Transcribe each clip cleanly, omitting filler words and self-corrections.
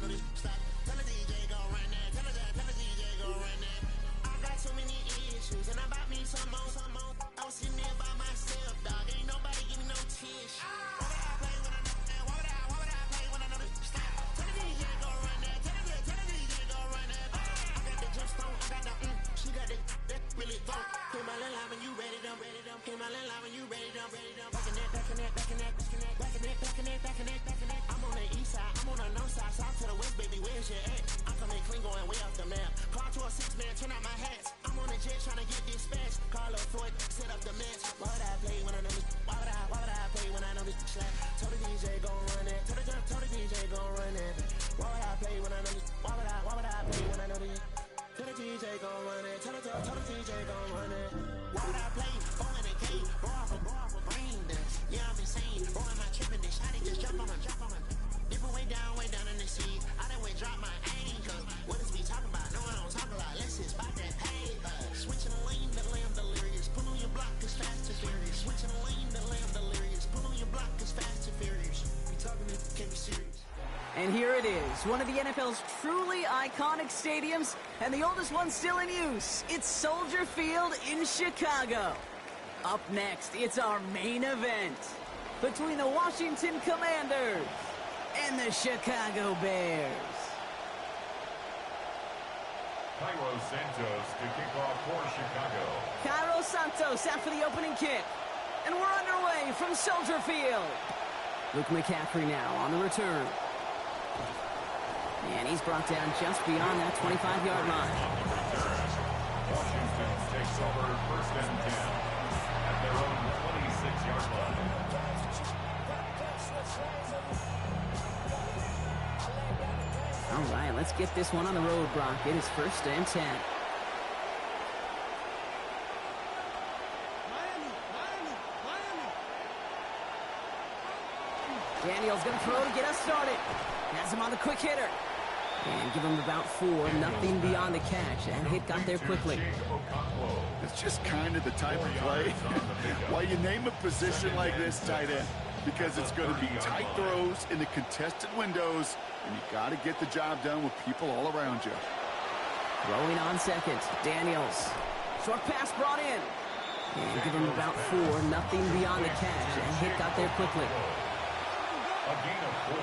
Stop. Tell the DJ go run that. Tell the DJ go run that. I got too many issues and I bought me some more. I was sitting there by myself, dog. Ain't nobody give me no tissue. Why would I play when I know that? Why would I play when I know that? Stop. Tell the DJ go run that. Tell the DJ go run that. I got the gemstone. I got the she got the that really throw. Came out in line when you ready them. Came out in line when you ready them. Back in that. I'm on the east side. I'm on the north side. South to the west, baby. Where's your at? I'm coming clean, going way off the map. Call to a 6-man, turn out my hats. I'm on the jet trying to get dispatched. Call up Ford, set up the match. Why would I play when I know this? Why would I play when I know this? Slap. Told the DJ gon' run that. Told the DJ gon' run that. Why would I play when I know this? Why would I play when I know this? Tell the DJ gon' run it. Tell the DJ gon' run it. Why would I play? Boy in the cave. Boy off a brain dance. Yeah, I'm insane. Boy, am I tripping? This shotty just jump on my. Different way down in the sea. I done went drop my anchor. What is we talking about? No, I don't talk a lot. Let's just spot that paper. Switching the lane, the lamb delirious. Pull on your block, cause fast and furious. Switching the lane, the lamb delirious. Pull on your block, cause fast and furious. We talking it, can't be serious. And here it is, one of the NFL's truly iconic stadiums, and the oldest one still in use. It's Soldier Field in Chicago. Up next, it's our main event between the Washington Commanders and the Chicago Bears. Cairo Santos to kick off for Chicago. Cairo Santos out for the opening kick. And we're underway from Soldier Field. Luke McCaffrey now on the return. And he's brought down just beyond that 25-yard line. Washington takes over first and 10 at their own 26-yard line. All right, let's get this one on the road, Brock. It is first and 10. Daniel's going to throw to get us started. Has him on the quick hitter. And give him about 4, nothing beyond the catch. That hit got there quickly. It's just kind of the type of play. Why you name a position like this tight end? Because it's going to be tight throws in the contested windows, and you got to get the job done with people all around you. Throwing on second, Daniels. Short pass brought in. And give him about 4, nothing beyond the catch. And hit got there quickly. A gain of 4,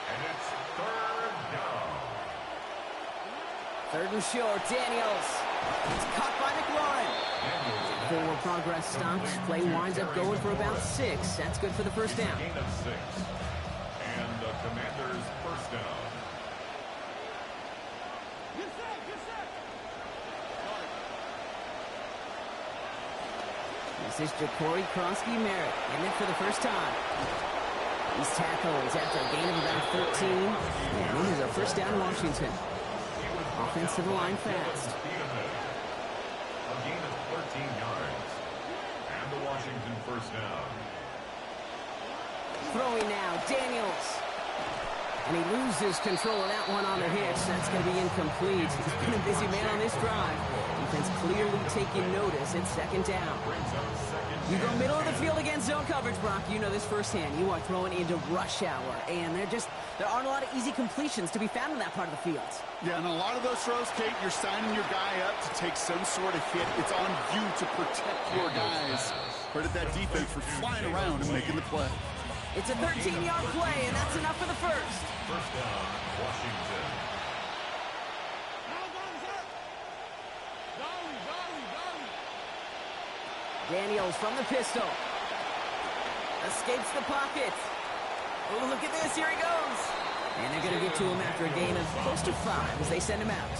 and it's third down. Third and short, Daniels. It's caught by McLaurin. Forward progress stops. Play winds up going for about 6. That's good for the first down. Gain of 6, and the Commanders' first down. This is Ja'Cory Krosky-Merritt in it for the first time. He's tackled after a gain of about 13. And this is a first down Washington. Offensive line fast. A gain of 13 yards. And the Washington first down. Throwing now, Daniels. And he loses control of that one on the hitch. That's going to be incomplete. He's been a busy man on this drive. Defense clearly taking notice. It's second down. You go middle of the field against zone coverage, Brock. You know this firsthand. You are throwing into rush hour. And there aren't a lot of easy completions to be found in that part of the field. Yeah, and a lot of those throws, Kate, you're signing your guy up to take some sort of hit. It's on you to protect your guys. Credit that defense for flying around and making the play. It's a 13-yard play, and that's enough for the first. First down, Washington. Daniels from the pistol. Escapes the pocket. Oh, look at this. Here he goes. And they're going to get to him after a gain of close to 5 as they send him out.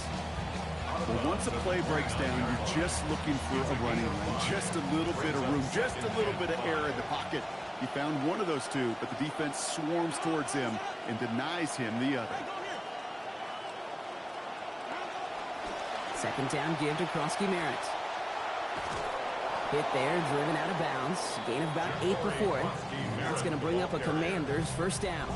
Well, once a play breaks down, you're just looking for a running lane. Just a little bit of room. Just a little bit of air in the pocket. He found one of those 2, but the defense swarms towards him and denies him the other. Second down give to Krosky-Merritt. Hit there, driven out of bounds. Gain of about 8 before it. That's going to bring up a Commanders first down.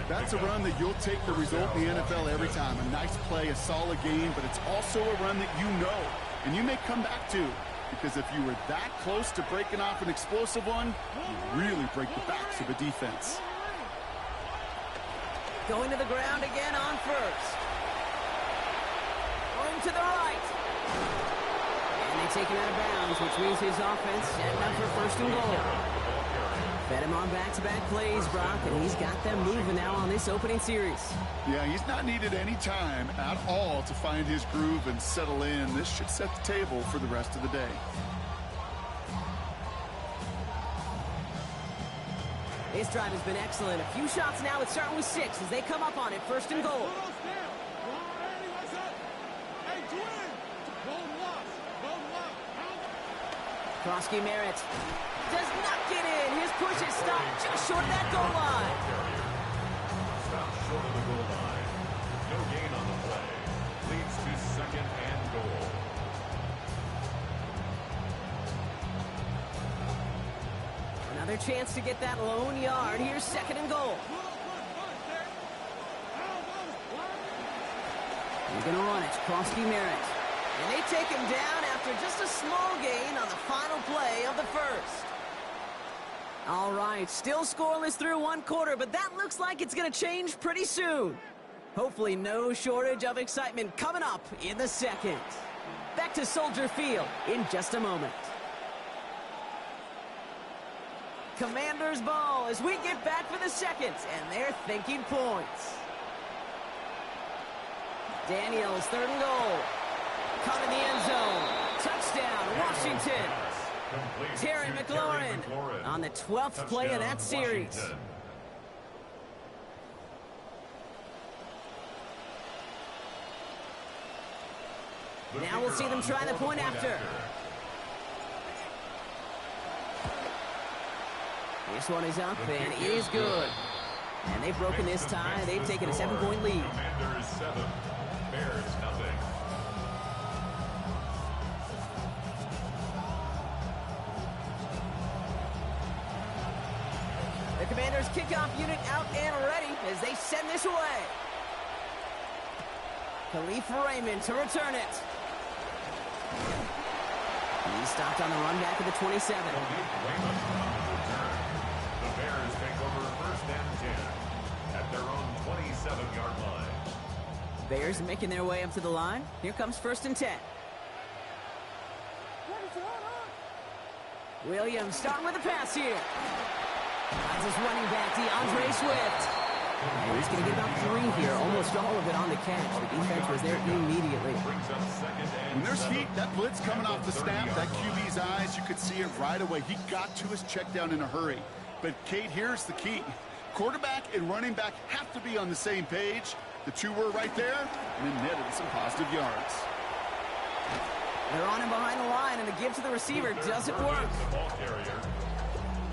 That's a run that you'll take the result in the NFL every time. A nice play, a solid game, but it's also a run that you know and you may come back to. Because if you were that close to breaking off an explosive one, you really break the backs of a defense. Going to the ground again on first. Going to the right. And they take him out of bounds, which means his offense setting up for first and goal. Fed him on back-to-back plays, Brock, and he's got them moving now on this opening series. Yeah, he's not needed any time at all to find his groove and settle in. This should set the table for the rest of the day. This drive has been excellent. A few shots now. It's starting with 6 as they come up on it. First and goal. Krosky Merritt does not get in. His push is stopped just short of that goal line. Stopped short of the goal line. No gain on the play. Leads to second and goal. Another chance to get that lone yard. Here's second and goal. They're going to run it. Krosky Merritt. And they take him down after just a small gain on the final play of the first. All right, still scoreless through one quarter, but that looks like it's going to change pretty soon. Hopefully no shortage of excitement coming up in the second. Back to Soldier Field in just a moment. Commanders ball as we get back for the second, and they're thinking points. Daniels, third and goal. Caught in the end zone. Touchdown, Washington. Terry McLaurin on the 12th play of that series. Now we'll see them try the point after. This one is up, and it is good. And they've broken this tie. They've taken a 7-point lead. Commanders 7, Bears nothing. The Commanders kickoff unit out and ready as they send this away. Khalif Raymond to return it. He stopped on the run back at the 27. The Bears take over first and 10 at their own 27-yard line. Bears making their way up to the line. Here comes first and 10. Williams starting with a pass here. Finds his running back, DeAndre Swift. And he's going to get about 3 here, almost all of it on the catch. The defense was there immediately. When there's heat, that blitz coming off the snap, that QB's eyes, you could see it right away. He got to his check down in a hurry. But, Kate, here's the key. Quarterback and running back have to be on the same page. The two were right there, and then netted some positive yards. They're on him behind the line, and the give to the receiver doesn't work. The ball carrier.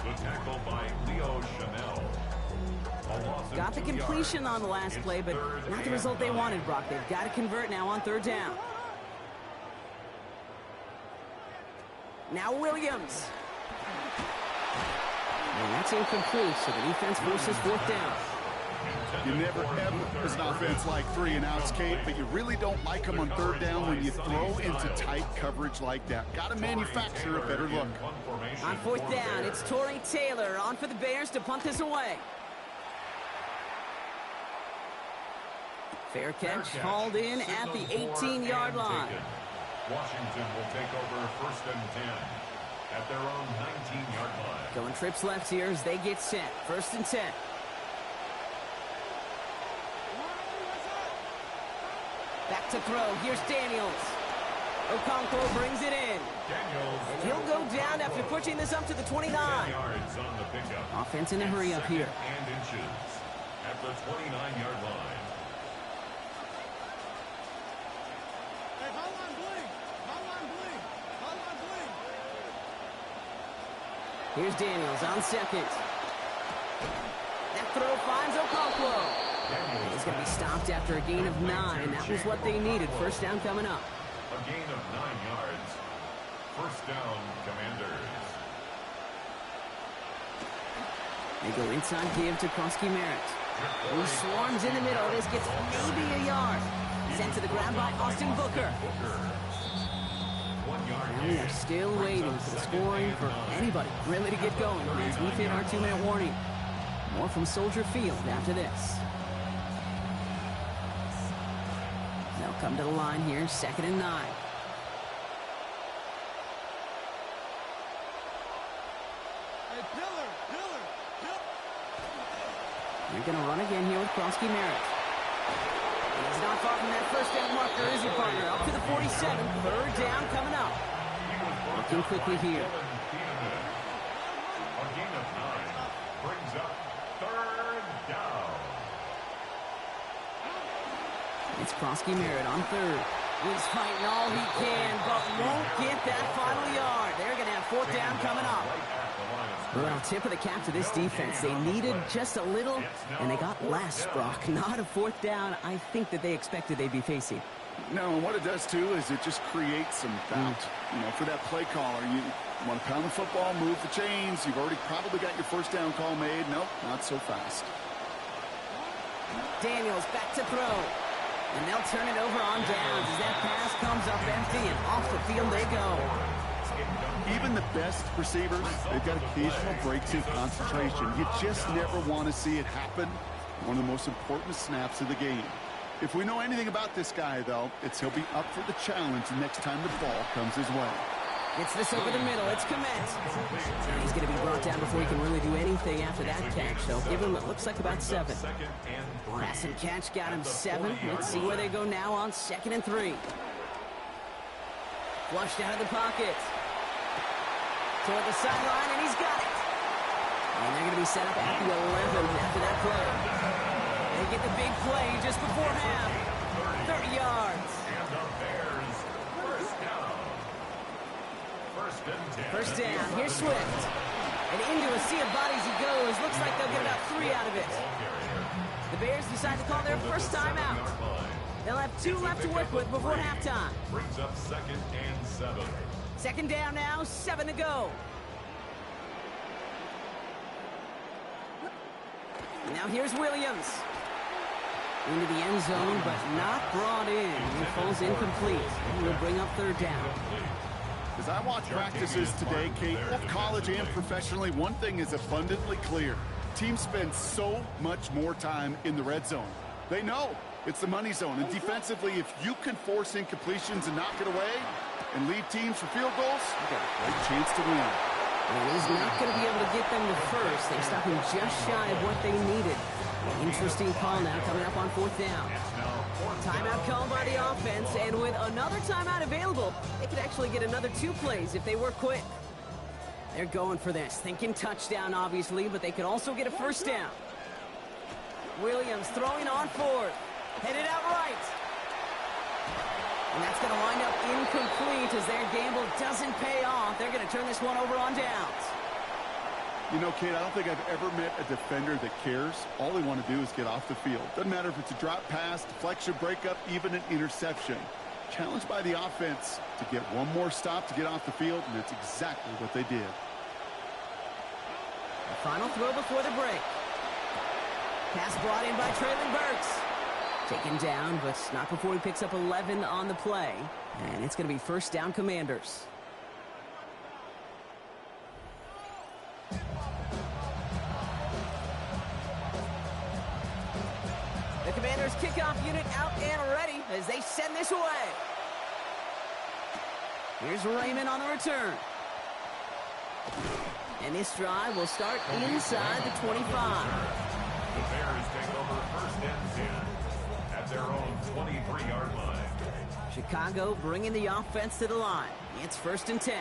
The tackle by Leo Chanel. Got the completion on the last play, but not the result they wanted, Brock. They've got to convert now on third down. Now Williams. And that's incomplete, so the defense forces fourth down. You never, ever, as an offense, like 3 and outs, Kate, but you really don't like them on third down when you throw into tight coverage like that. Got to manufacture a better look. On fourth down, it's Torrey Taylor on for the Bears to punt this away. Fair catch hauled in at the 18-yard line. Washington will take over first and 10 at their own 19-yard line. Going trips left here as they get set. First and 10. Back to throw. Here's Daniels. Okonkwo brings it in. And he'll go down after pushing this up to the 29. Yards on the pickup. Offense in a hurry up here. And inches at the 29-yard line. Here's Daniels on second. That throw finds Okonkwo. He's going to be stopped after a gain of 9. That was what they needed. First down coming up. A gain of 9 yards. First down, Commanders. They go inside give to Krosky Merritt. He swarms in the middle. This gets maybe a yard. Sent to the ground by Austin Booker. And we are still waiting for the scoring for anybody really to get going as we hit our 2-minute warning. More from Soldier Field after this. They'll come to the line here, 2nd and 9. You're going to run again here with Krosky-Merritt. He's not far from that first down marker, is he, partner? Up to the 47, 3rd down coming up. Looking quickly here. A gain of 9 brings up 3rd down. It's Krosky-Merritt on 3rd. He's fighting all he can, but won't get that final yard. They're going to have 4th down coming up. Well, tip of the cap to this defense. They needed just a little, and they got less, Brock. Not a 4th down I think that they expected they'd be facing. No, and what it does, too, is it just creates some doubt. You know, for that play caller, you want to pound the football, move the chains. You've already probably got your 1st down call made. Nope, not so fast. Daniels back to throw. And they'll turn it over on downs as that pass comes up empty, and off the field they go. Even the best receivers, they've got occasional breaks in concentration. You just never want to see it happen. One of the most important snaps of the game. If we know anything about this guy, though, it's he'll be up for the challenge the next time the ball comes his way. Gets this over the middle. It's Komet. And he's going to be brought down before he can really do anything after that catch. So give him, it looks like, about 7. Pass and catch got him 7. Let's see where they go now on 2nd and 3. Flushed out of the pocket. Toward the sideline, and he's got it. And they're going to be set up at the 11 after that play. They get the big play just before half. 30 yards. And the Bears, 1st down. 1st and 10. 1st down. Here's Swift. And into a sea of bodies he goes. Looks like they'll get about 3 out of it. The Bears decide to call their first timeout. They'll have 2 left to work with before halftime. Brings up 2nd and 7. 2nd down now, 7 to go. Now here's Williams. Into the end zone, but not brought in. He falls incomplete. And will bring up 3rd down. As I watch practices today, Kate, both college and professionally, one thing is abundantly clear. Teams spend so much more time in the red zone. They know it's the money zone. And defensively, if you can force incompletions and knock it away and lead teams for field goals, you got a great chance to win. And he's not going to be able to get them to first. They stop him just shy of what they needed. Interesting call now coming up on 4th down. Timeout called by the offense, and with another timeout available, they could actually get another 2 plays if they were quick. They're going for this, thinking touchdown, obviously, but they could also get a 1st down. Williams throwing on 4th, headed out right. And that's going to wind up incomplete as their gamble doesn't pay off. They're going to turn this one over on downs. You know, Kate, I don't think I've ever met a defender that cares. All they want to do is get off the field. Doesn't matter if it's a drop pass, deflection, breakup, even an interception. Challenged by the offense to get one more stop to get off the field, and that's exactly what they did. The final throw before the break. Pass brought in by Traylon Burks. Taken down, but not before he picks up 11 on the play. And it's going to be 1st down Commanders. The Commanders kickoff unit out and ready as they send this away. Here's Raymond on the return. And this drive will start inside the 25. The Bears take over 1st and 10 at their own 23-yard line. Chicago bringing the offense to the line. It's 1st and 10.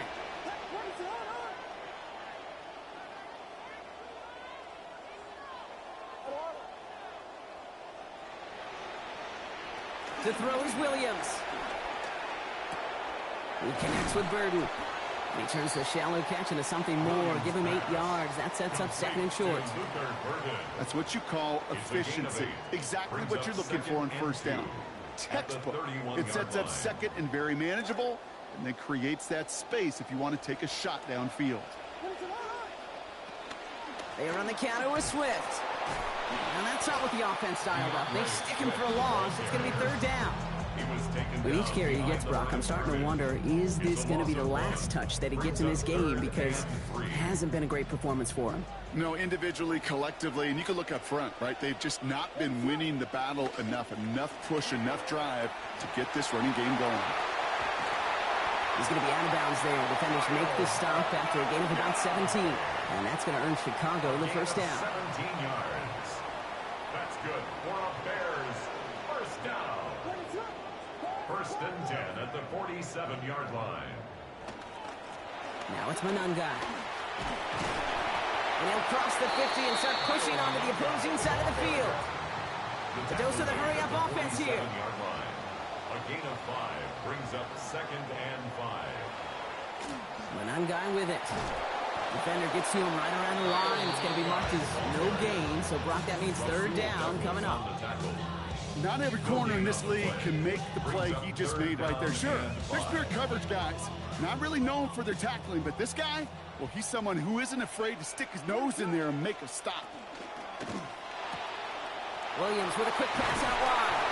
To throw is Williams. He connects with Burden. He turns the shallow catch into something more. Give him 8 yards. That sets up 2nd and short. That's what you call efficiency. Exactly what you're looking for on 1st down. Textbook. It sets up 2nd and very manageable, and then creates that space if you want to take a shot downfield. They run the counter with Swift. And that's not what the offense dialed up. They stick him for a loss. It's going to be 3rd down. With each carry he gets, Brock, I'm starting to wonder, is this going to be the last touch that he gets in this game? Because it hasn't been a great performance for him. No, individually, collectively, and you can look up front, right? They've just not been winning the battle enough push, enough drive to get this running game going. He's going to be out of bounds there. Defenders make this stop after a gain of about 17. And that's going to earn Chicago the first down. 17 yards. That's good for a Bears first down. First and 10 at the 47-yard line. Now it's Manungai. And he'll cross the 50 and start pushing onto the opposing side of the field. A dose of the hurry-up offense here. A gain of 5 brings up second and 5. Manungai with it. Defender gets to him right around the line. It's going to be marked as no gain. So, Brock, that means third down coming up. Not every corner in this league can make the play he just made right there. Sure, there's pure coverage guys. Not really known for their tackling, but this guy, well, he's someone who isn't afraid to stick his nose in there and make a stop. Williams with a quick pass out wide.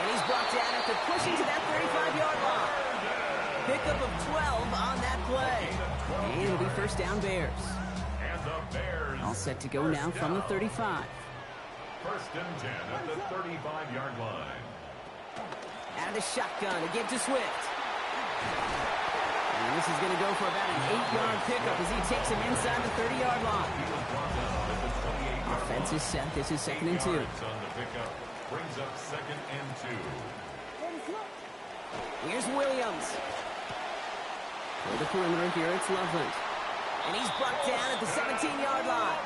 And he's brought down after pushing to that 35-yard line. Pickup of 12 on that play. And it'll be first down Bears. And the Bears All set to go now from the 35. First and 10 at the 35-yard line. Out of the shotgun, again to Swift. And this is going to go for about an 8-yard pickup as he takes him inside the 30-yard line. Offense is set. This is second and 2. On the pickup brings up second and 2. Here's Williams. For the perimeter here, it's Loveland. And he's brought down at the 17-yard line.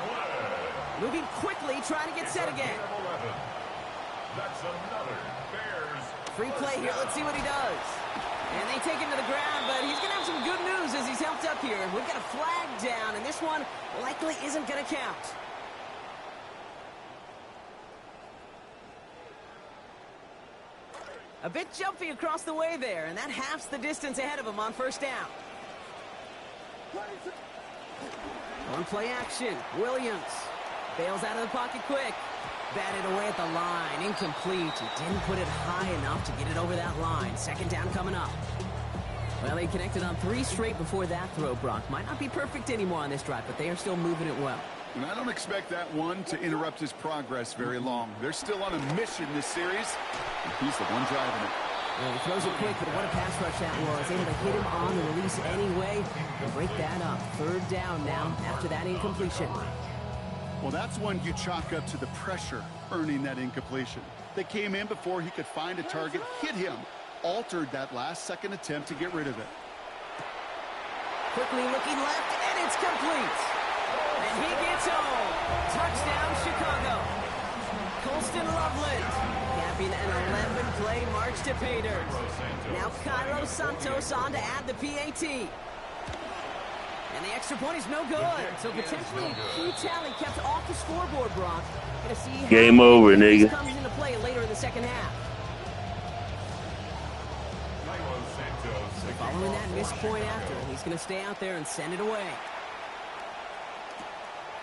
Moving quickly, trying to get set again. That's another Bears. Free play here. Let's see what he does. And they take him to the ground, but he's going to have some good news as he's helped up here. We've got a flag down, and this one likely isn't going to count. A bit jumpy across the way there, and that halves the distance ahead of him on first down. On play action, Williams bails out of the pocket quick. Batted away at the line, incomplete. He didn't put it high enough to get it over that line. Second down coming up. Well, they connected on 3 straight before that throw, Brock. Might not be perfect anymore on this drive, but they are still moving it well. And I don't expect that one to interrupt his progress very long. They're still on a mission this series, and he's the one driving it. Well, he throws it quick, but what a pass rush that was. Able to hit him on the release anyway and break that up. Third down now after that incompletion. Well, that's one you chalk up to the pressure earning that incompletion. They came in before he could find a target, hit him, altered that last-second attempt to get rid of it. Quickly looking left, and it's complete. And he gets home. Touchdown, Chicago. Colston Loveland capping an 11-play march to pay dirt. Now Cairo Santos on to add the PAT. And the extra point is no good. So potentially a key tally kept off the scoreboard, Brock. Gonna see how game over, nigga. comes into play later in the second half. So following that missed point after, he's going to stay out there and send it away.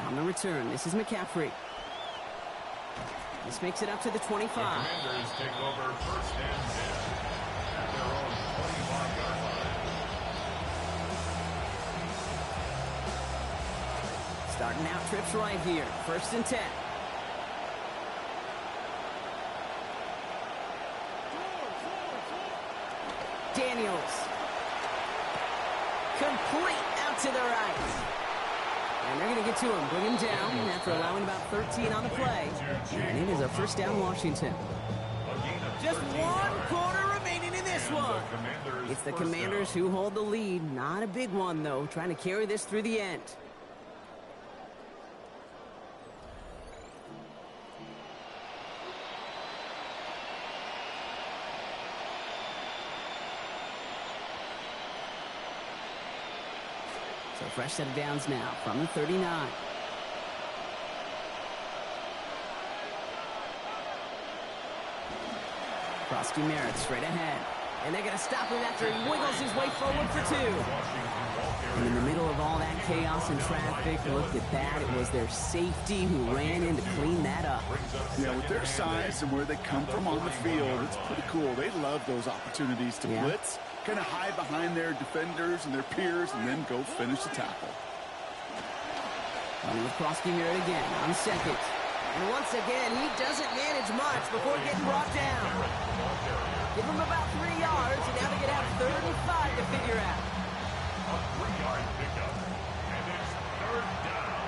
On the return, this is McCaffrey. This makes it up to the 25. The Commanders take over first and 10 at their own 25-yard line. Starting out trips right here. First and 10. Daniels. Complete out to the right. And they're going to get to him, bring him down after allowing about 13 on the play. And it is a first down, Washington. Just 1 quarter remaining in this one. It's the Commanders who hold the lead. Not a big one, though, trying to carry this through the end. So fresh set of downs now from the 39. Frosty Merritt straight ahead. And they're going to stop him after he wiggles his way forward for 2. And in the middle of all that chaos and traffic, look at that. It was their safety who ran in to clean that up. Yeah, with their size and where they come from on the field, it's pretty cool. They love those opportunities to blitz, kind of hide behind their defenders and their peers, and then go finish the tackle. Running with Krosky-Merritt again on second. And once again, he doesn't manage much before getting brought down. Give him about 3 yards, and now they're going to have 3rd and 5 to figure out. A 3-yard pickup, and it's 3rd down.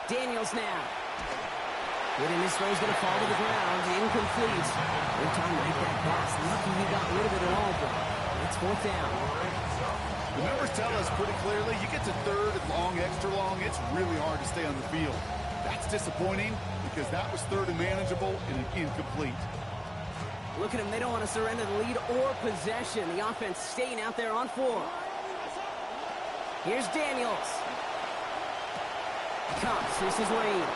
Daniels now. Hitting his throw's going to fall to the ground. Incomplete. Good time to make that pass. Lucky he got rid of it at all, but it's 4th down. The numbers tell us pretty clearly, you get to 3rd and long, extra long, it's really hard to stay on the field. That's disappointing because that was 3rd and manageable and incomplete. Look at them. They don't want to surrender the lead or possession. The offense staying out there on 4. Here's Daniels. Comes. This is Lane.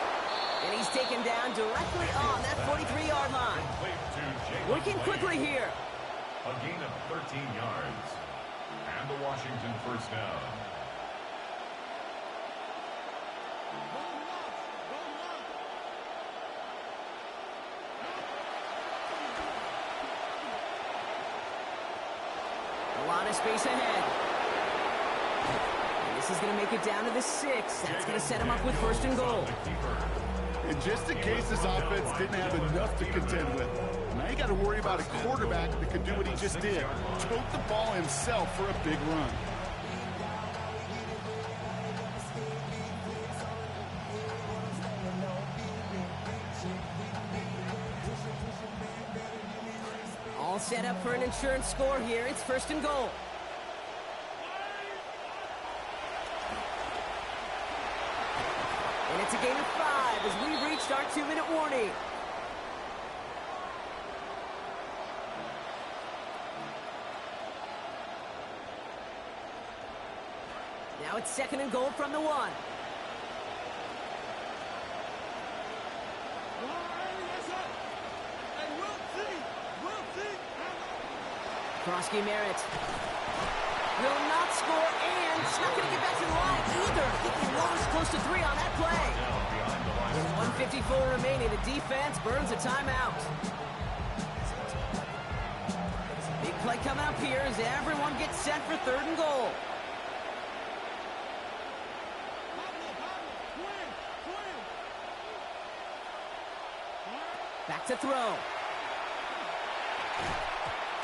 And he's taken down directly on that 43-yard line. Working quickly here. A gain of 13 yards. And the Washington 1st down. A lot of space ahead. And this is going to make it down to the 6. That's going to set him up with 1st and goal. And just in case this offense didn't have enough to contend with, now you got to worry about a quarterback that can do what he just did. Choke the ball himself for a big run. All set up for an insurance score here. It's 1st and goal. And it's a gain of 5 as we reached our 2-minute warning. Now it's 2nd and goal from the 1. Krosky-Merritt will not score, and it's not going to get back to the line either. I think he lost close to 3 on that play. With 1:54 remaining, the defense burns a timeout. Big play coming up here as everyone gets set for 3rd and goal. Back to throw.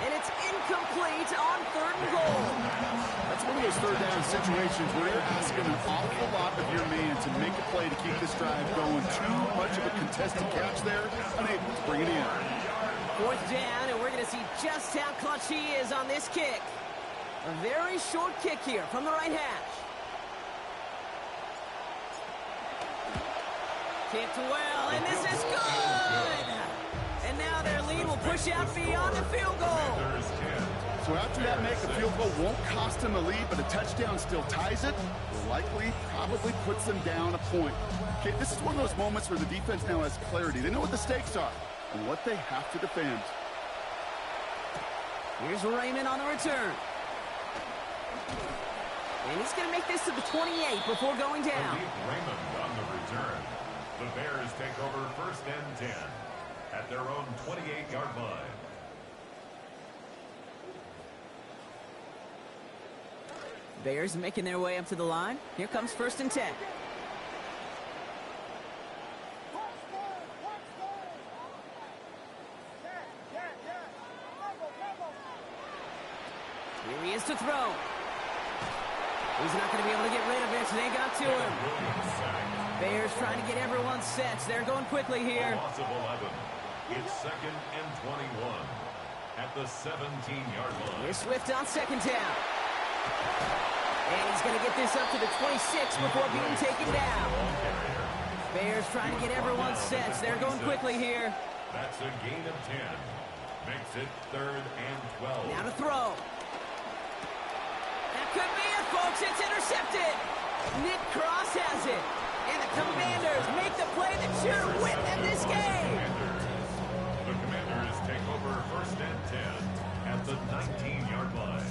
And it's incomplete on 3rd and goal. That's one of those 3rd down situations where you're asking an awful lot of your man to make a play to keep this drive going. Too much of a contested catch there, unable to bring it in. 4th down, and we're going to see just how clutch he is on this kick. A very short kick here from the right hash. Kicked well, and this is good! And now their lead will push out beyond the field goal. So after that make, the field goal won't cost them the lead, but a touchdown still ties it. Likely, probably puts them down a point. Okay, this is one of those moments where the defense now has clarity. They know what the stakes are and what they have to defend. Here's Raymond on the return. And he's going to make this to the 28 before going down. Raymond on the return. The Bears take over 1st and 10 at their own 28-yard line. Bears making their way up to the line. Here comes 1st and 10. Here he is to throw. He's not going to be able to get rid of it. They got to him. Bears trying to get everyone set. They're going quickly here. Loss of 11. It's 2nd and 21 at the 17-yard line. Here's Swift on 2nd down. And he's going to get this up to the 26 before being taken down. Bears trying to get everyone set. They're going quickly here. That's a gain of 10. Makes it 3rd and 12. Now to throw. That could be it, folks. It's intercepted. Nick Cross has it. And the Commanders make the play that should win them this game. over 1st and 10 at the 19-yard line.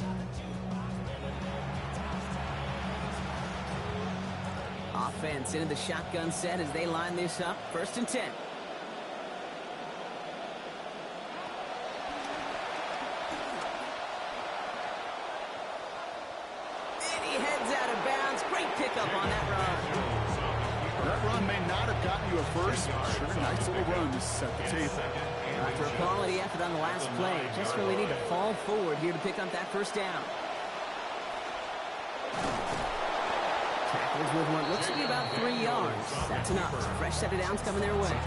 Offense into the shotgun set as they line this up. 1st and 10. And he heads out of bounds. Great pickup on that run. That run may not have gotten you a first. Sure, nice little run to set the table. After a quality effort on the last play, just really need to fall forward here to pick up that 1st down. Tackles with what looks to be about 3 yards. That's enough. Fresh set of downs coming their way.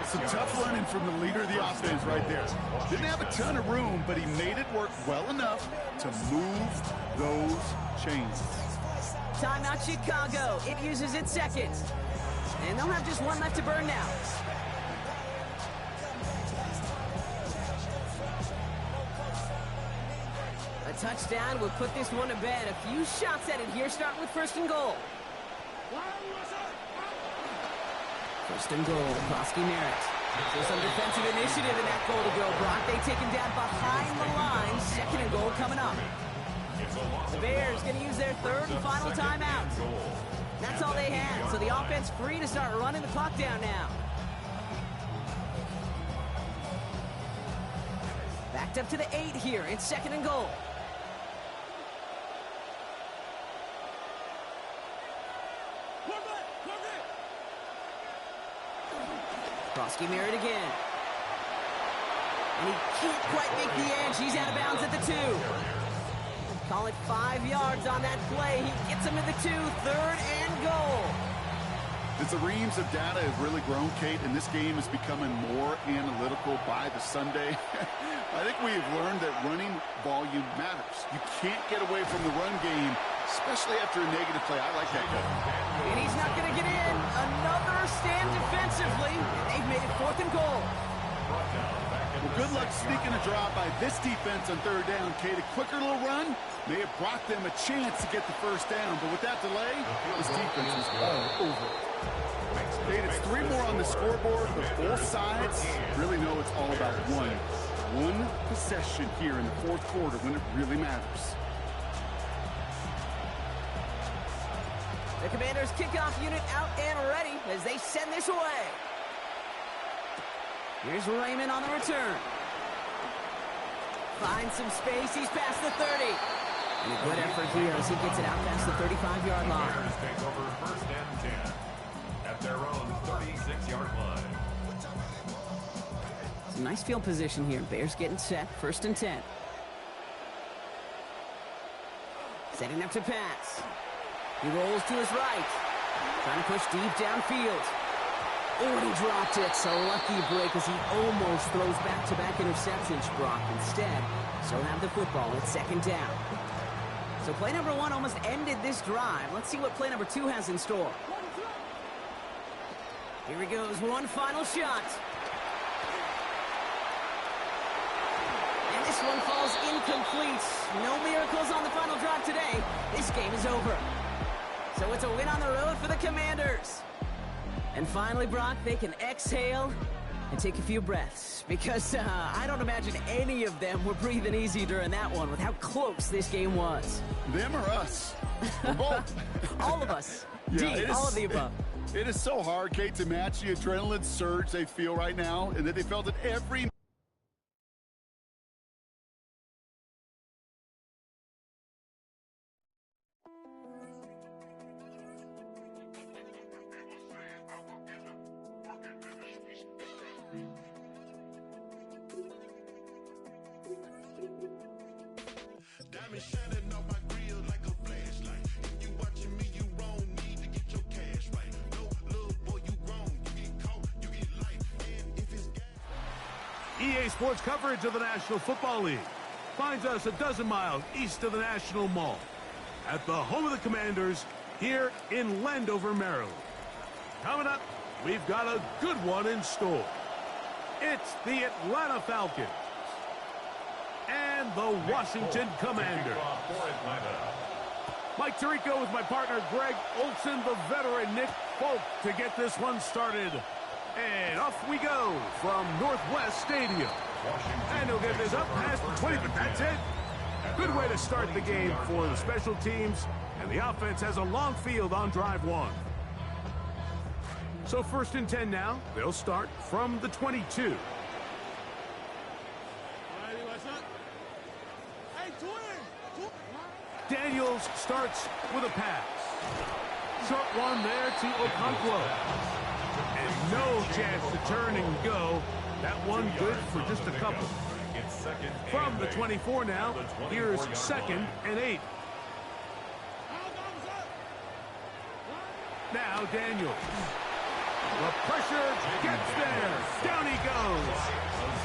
Some tough running from the leader of the offense right there. Didn't have a ton of room, but he made it work well enough to move those chains. Timeout Chicago. It uses its second. And they'll have just one left to burn now. A touchdown will put this one to bed. A few shots at it here, starting with 1st and goal. 1st and goal, Scrimmage8. So some defensive initiative in that goal to go, Brock. They take him down behind the line. 2nd and goal coming up. The Bears going to use their 3rd and final timeout. That's all they had, so the offense free to start running the clock down now. Backed up to the 8 here. It's 2nd and goal. Scrimmage8 again. And he can't quite make the edge. He's out of bounds at the 2. Call it 5 yards on that play. He gets him in the 2. 3rd and goal. The reams of data have really grown, Kate, and this game is becoming more analytical by the Sunday. I think we have learned that running volume matters. You can't get away from the run game, especially after a negative play. I like that call. And he's not going to get in. Another stand defensively. They've made it 4th and goal. Well, good luck sneaking a drop by this defense on 3rd down, Kate. A quicker little run may have brought them a chance to get the 1st down, but with that delay, this defense is all over. Kate, it's 3 more on the scoreboard, but both sides really know it's all about one possession here in the 4th quarter when it really matters. The Commanders' kickoff unit out and ready as they send this away. Here's Raymond on the return. Finds some space. He's past the 30. And a good effort here as he gets it out past the 35-yard line. Bears take over 1st and 10 at their own 36-yard line. Some nice field position here. Bears getting set. 1st and 10. Setting up to pass. He rolls to his right. Trying to push deep downfield. Oh, and he dropped it. So lucky break as he almost throws back-to-back interceptions, Brock. Instead, so have the football at 2nd down. So play number 1 almost ended this drive. Let's see what play number 2 has in store. Here he goes. One final shot. And this one falls incomplete. No miracles on the final drive today. This game is over. So it's a win on the road for the Commanders. And finally, Brock, they can exhale and take a few breaths. Because I don't imagine any of them were breathing easy during that one with how close this game was. Them or us? We're both. All of us. Yeah, all of the above. It is so hard, Kate, to match the adrenaline surge they feel right now, and that they felt it every EA Sports coverage of the National Football League finds us a dozen miles east of the National Mall at the home of the Commanders here in Landover, Maryland. Coming up, we've got a good one in store. It's the Atlanta Falcons and the Washington Commanders. Mike Tirico with my partner Greg Olson, the veteran Nick Folk to get this one started. And off we go from Northwest Stadium. And he'll get this up past the 20, but that's it. Good way to start the game for the special teams, and the offense has a long field on drive one. So 1st and 10 now. They'll start from the 22. Daniels starts with a pass. Short one there to Okonkwo. And no chance to turn and go. That one good for just a couple. From the 24 now, here's 2nd and 8. Now Daniels. The pressure gets there. Down he goes.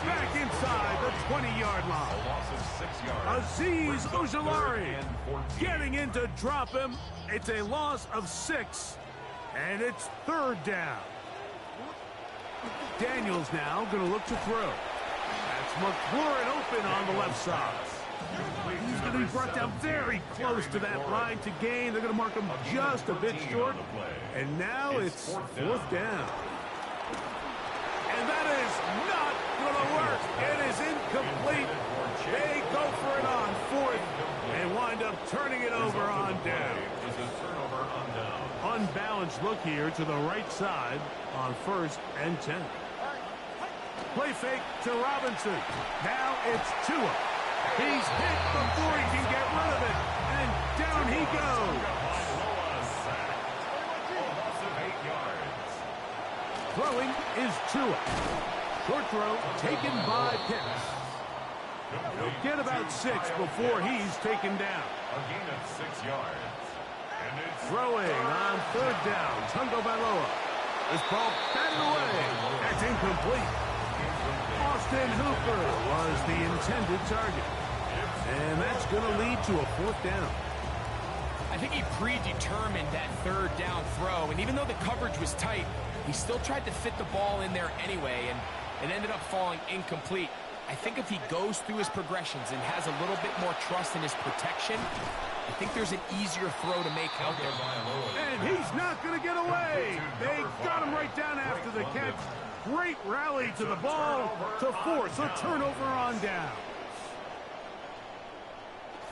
Back inside the 20-yard line. Azeez Ojulari getting in to drop him. It's a loss of 6, and it's 3rd down. Daniels now going to look to throw. That's McLaurin open on the left side. He's going to be brought down very close to that line to gain. They're going to mark him just a bit short. And now it's 4th down. And that is not going to work. It is incomplete. They go for it on 4th and wind up turning it over on down. Unbalanced look here to the right side on 1st and 10. Play fake to Robinson. Now it's Tua. He's hit before he can get rid of it. And down he goes. Throwing is Tua. Short throw taken by Pitts. He'll get about 6 before he's taken down. A gain of 6 yards. And it's Throwing on 3rd down. Tungo Bailoa. This ball batted away. That's incomplete. Austin Hooper was the intended target. And that's going to lead to a 4th down. I think he predetermined that 3rd down throw, and even though the coverage was tight, he still tried to fit the ball in there anyway, and it ended up falling incomplete. I think if he goes through his progressions and has a little bit more trust in his protection, I think there's an easier throw to make out there. And he's not going to get away. They got him right down after the catch. Great rally to the ball to force a turnover on down.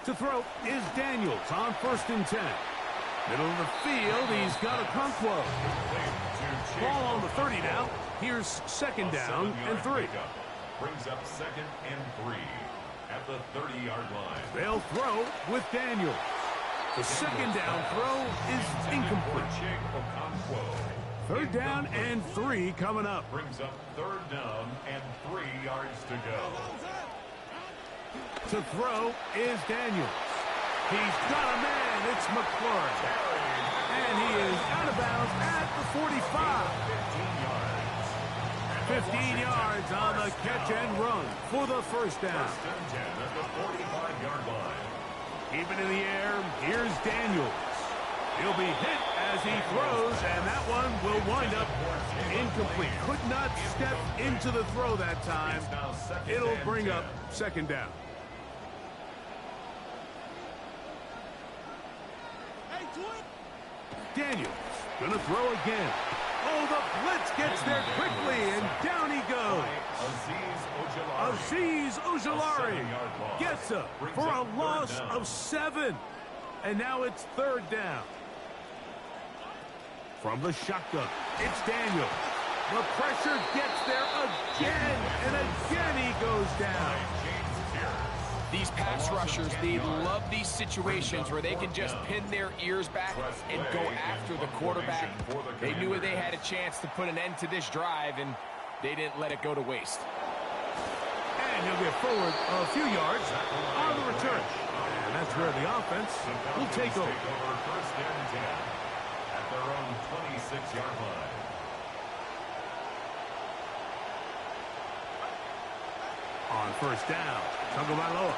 To throw is Daniels on 1st and 10. Middle of the field, he's got Okonkwo. Ball on the 30 now. Here's 2nd down and 3. Brings up 2nd and 3 at the 30-yard line. They'll throw with Daniels. The 2nd down throw is incomplete. 3rd down and 3 coming up. Brings up 3rd down and 3 yards to go. To throw is Daniels. He's got a man. It's McLaurin. And he is out of bounds at the 45. 15 yards on the catch and run for the 1st down. 1st and 10 at the 45-yard line. Keep it in the air. Here's Daniels. He'll be hit as he throws, and that one will wind up incomplete. Could not step into the throw that time. It'll bring up 2nd down. Daniels gonna throw again. Oh, the blitz gets there quickly, and down he goes. Azeez Ojulari gets up for a loss of 7. And now it's 3rd down. From the shotgun, it's Daniels. The pressure gets there again, and again he goes down. These pass rushers, they love these situations where they can just pin their ears back and go after the quarterback. They knew they had a chance to put an end to this drive, and they didn't let it go to waste. And he'll get forward a few yards on the return. And that's where the offense will take over. 1st and 10 at their own 26-yard line. On 1st down, Tungo Bailoa.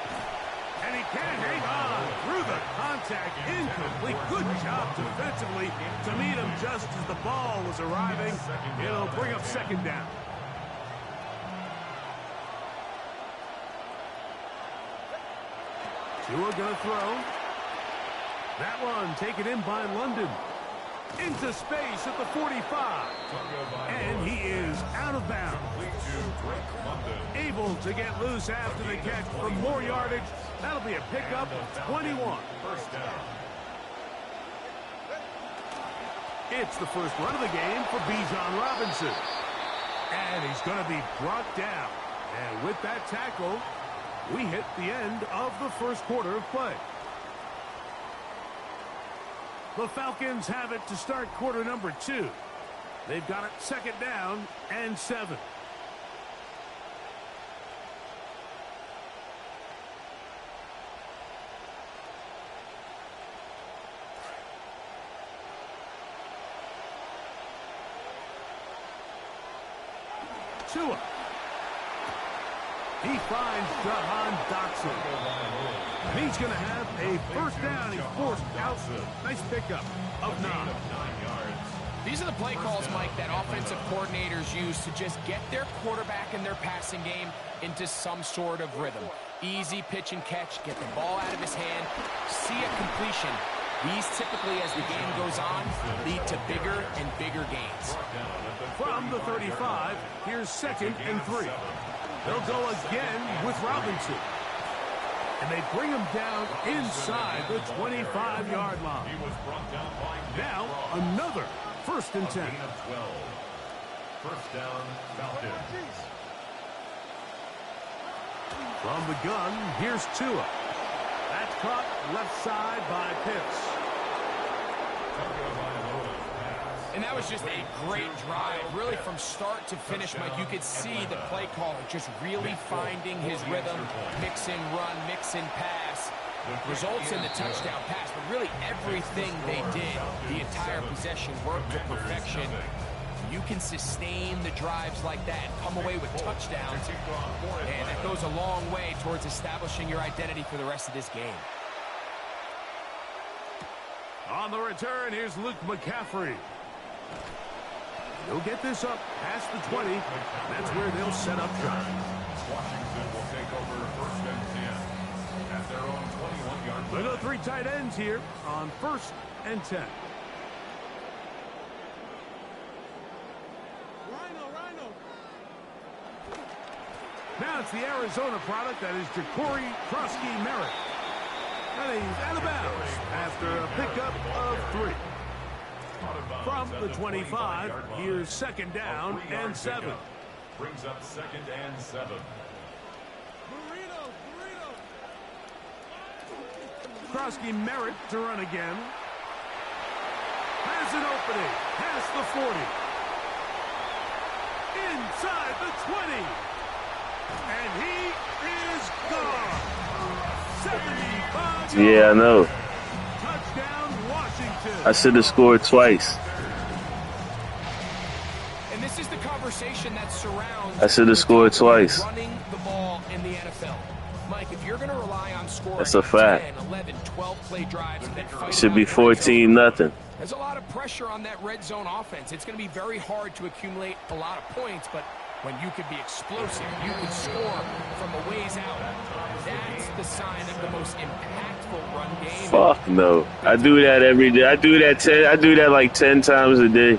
And he can hang on through the contact. Incomplete. Good job defensively to meet him just as the ball was arriving. It'll bring up 2nd down. Tua gonna throw. That one taken in by London. into space at the 45. And he is out of bounds. Able to get loose after the catch for more yardage. That'll be a pickup of 21. First down. It's the first run of the game for Bijan Robinson. And he's going to be brought down. And with that tackle, we hit the end of the first quarter of play. The Falcons have it to start quarter number 2. They've got it second down and 7. Tua. He finds Jahan Dotson. And he's going to have a first down. He's forced out. Nice pickup of 9. These are the play calls, Mike, that offensive coordinators use to just get their quarterback and their passing game into some sort of rhythm. Easy pitch and catch, get the ball out of his hand, see a completion. These typically, as the game goes on, lead to bigger and bigger gains. From the 35, here's second and 3. They'll go again with Robinson. And they bring him down inside the 25-yard line. Now, another first and 10. First down, Falcons. From the gun, here's Tua. That's caught left side by Pitts. And that was just a great drive. Really, from start to finish, Mike, you could see the play caller just really finding his rhythm. Mix and run, mix and pass. Results in the touchdown pass. But really, everything they did, the entire possession, worked to perfection. You can sustain the drives like that and come away with touchdowns. And that goes a long way towards establishing your identity for the rest of this game. On the return, here's Luke McCaffrey. He'll get this up past the 20. That's where they'll set up shop. Washington will take over first and 10 at their own 21-yard line. We'll go 3 tight ends here on first and 10. Now it's the Arizona product that is Ja'Cory Krosky-Merritt. And he's out of bounds after a pickup of 3. From the 25, here's second down and 7. Brings up second and 7. Krosky-Merritt to run again. Has an opening. Past the 40. Inside the 20. And he is gone. 75 yards. Yeah, I know. Touchdown, Washington. I should have scored twice. And this is the conversation that surrounds. I should have scored twice. Running the ball in the NFL. Mike, if you're going to rely on scoring That's a fact. 10, 11, 12 play drives and then fight Should be 14-0. There's a lot of pressure on that red zone offense. It's going to be very hard to accumulate a lot of points, but when you can be explosive, you can score from a ways out. That's the sign of the most impactful run game. Fuck no. I do that every day. I do that like 10 times a day.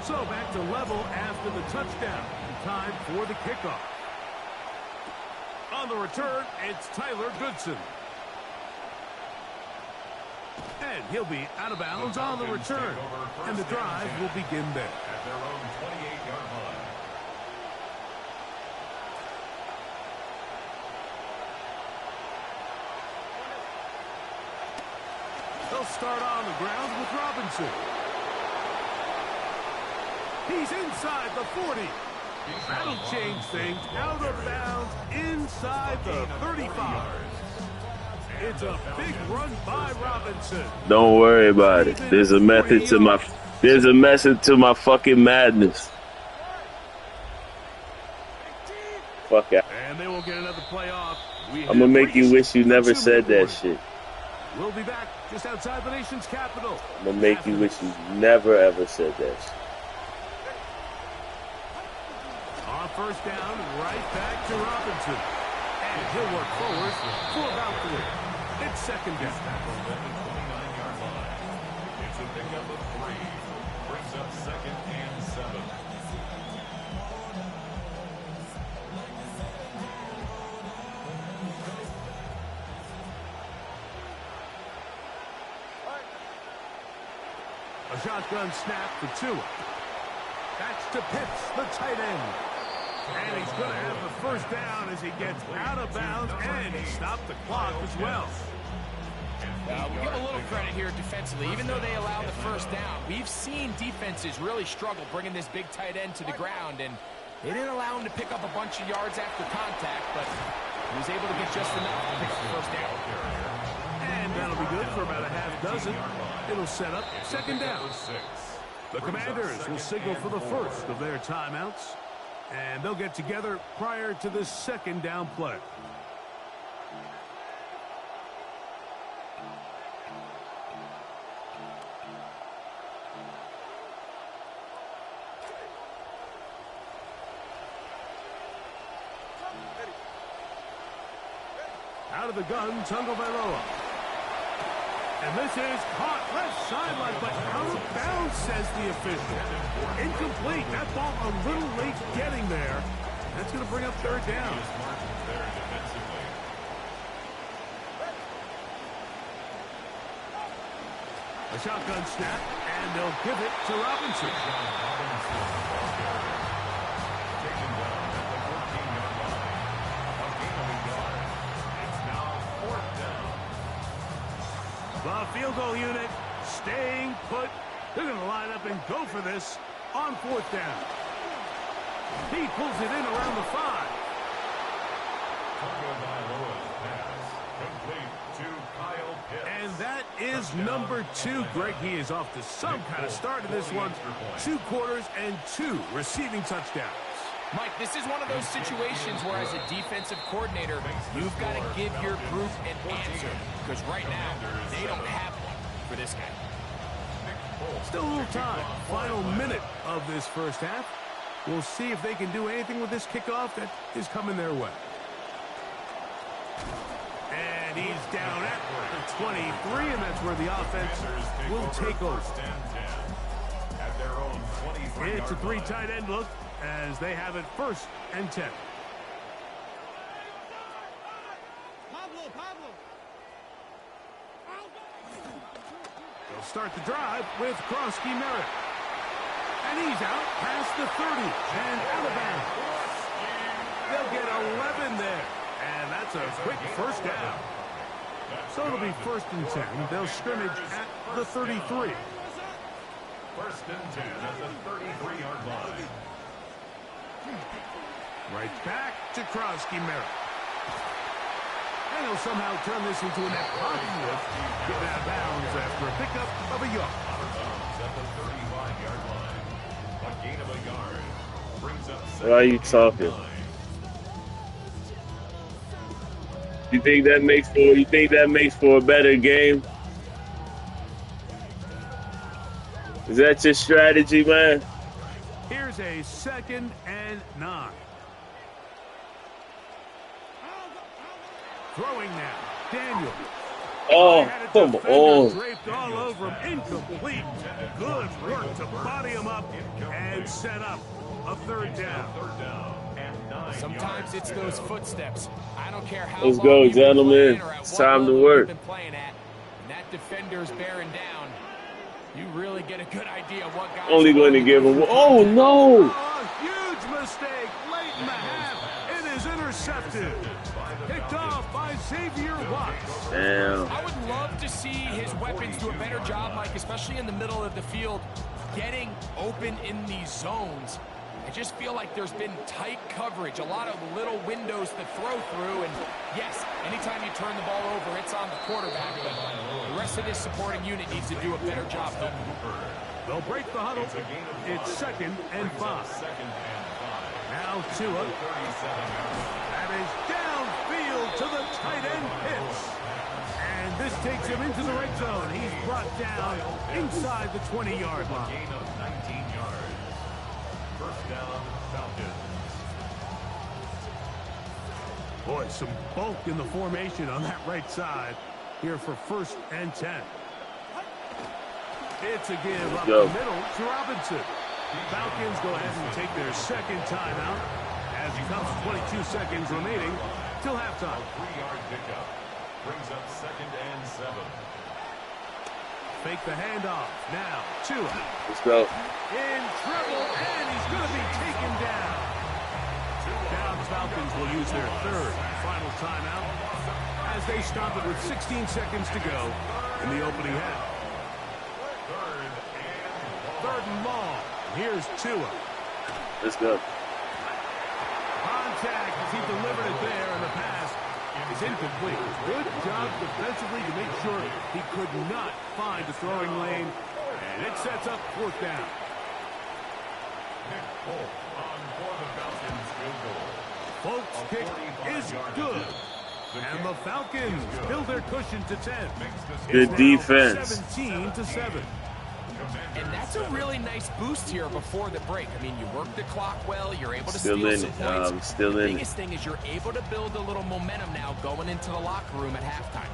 So back to level after the touchdown. Time for the kickoff. On the return, it's Tyler Goodson. And he'll be out of bounds on the return. And the drive will begin there. At their own 28-yard line. They'll start on the ground with Robinson. He's inside the 40. That'll change things. Out of bounds inside the 35. It's a big run by Robinson. Don't worry about it. There's a method to my fucking madness. Fuck out. And they will get another play off. I'm gonna make you wish you never said that shit. We'll be back just outside the nation's capital. I'm gonna make you wish you never ever said that shit. On first down, right back to Robinson. And he'll work forward for about 3. It's second down. It's a pickup of 3. A shotgun snap for Tua. That's to Pitts, the tight end. And he's going to have the first down as he gets out of bounds, and he stopped the clock as well. We'll give a little credit here defensively. Even though they allowed the first down, we've seen defenses really struggle bringing this big tight end to the ground, and they didn't allow him to pick up a bunch of yards after contact, but he was able to get just enough to pick up the first down. And that'll be good for about a half dozen. It'll set up second down. The Commanders will signal for the first of their timeouts, and they'll get together prior to the second down play. Out of the gun, Tagovailoa. And this is caught left sideline, but out of bounds, says the official. Incomplete. That ball a little late getting there. That's going to bring up third down. A shotgun snap, and they'll give it to Robinson. The field goal unit staying put. They're going to line up and go for this on fourth down. He pulls it in around the 5. And that is number 2. Greg, he is off to some kind of start in this one. 2 quarters and 2 receiving touchdowns. Mike, this is one of those situations where as a defensive coordinator, you've got to give your group an answer. Because right now, they don't have one for this guy. Still a little time. Final minute of this first half. We'll see if they can do anything with this kickoff that is coming their way. And he's down at the 23, and that's where the offense will take over. It's a 3 tight end look as they have it first and 10. They'll start the drive with Krosky Merritt. And he's out past the 30 and out of bounds. They'll get 11 there. And that's a quick first down. So it'll be first and 10. They'll scrimmage at the 33. First and 10 at the 33-yard line. Right back to Krosky Merritt. And he'll somehow turn this into a net positive. Get out of bounds after a pickup of a yard. Out of bounds at the 35-yard line. A gain of a yard. Brings up Why are you talking? You think that makes for a better game? Is that your strategy, man? Here's a second and 9. Throwing now, Daniel. Oh, come on. Draped all over him, incomplete. Good work to body him up and set up a third down. Sometimes it's those footsteps. I don't care how Let's long go, you've been gentlemen. playing or at It's what time to level work. you've been playing at, and that defender's bearing down. You really get a good idea of what guys Only going to give him. Oh, no. Oh, a huge mistake late in the half. It is intercepted. Picked off by Xavier Watts. Damn. I would love to see his weapons do a better job, Mike, especially in the middle of the field, getting open in these zones. I just feel like there's been tight coverage, a lot of little windows to throw through, and yes, anytime you turn the ball over, it's on the quarterback, but the rest of this supporting unit needs to do a better job. They'll break the huddle. It's second and 5. Now Tua. That is downfield to the tight end Pitts. And this takes him into the red zone. He's brought down inside the 20-yard line. Gain of 19 yards. First down, Falcons. Boy, some bulk in the formation on that right side here for first and 10. It's a give up the middle to Robinson. Falcons go ahead and take their second timeout as it comes 22 seconds remaining till halftime. 3-yard pickup brings up second and 7. fake the handoff. Now, Tua. Let's go. In trouble, and he's going to be taken down. Now the Falcons will use their third and final timeout as they stop it with 16 seconds to go in the opening half. Third and long. Here's Tua. Let's go. Contact as he delivered it there, and the pass is incomplete. Good job defensively to make sure he could not find the throwing lane, and it sets up fourth down. Folks' kick is good, and the Falcons build their cushion to 10. Good defense. 17-7. And that's a really nice boost here before the break. I mean, you work the clock well. You're able to Still steal in some it. points. Still the in it. biggest thing is you're able to build a little momentum now going into the locker room at halftime.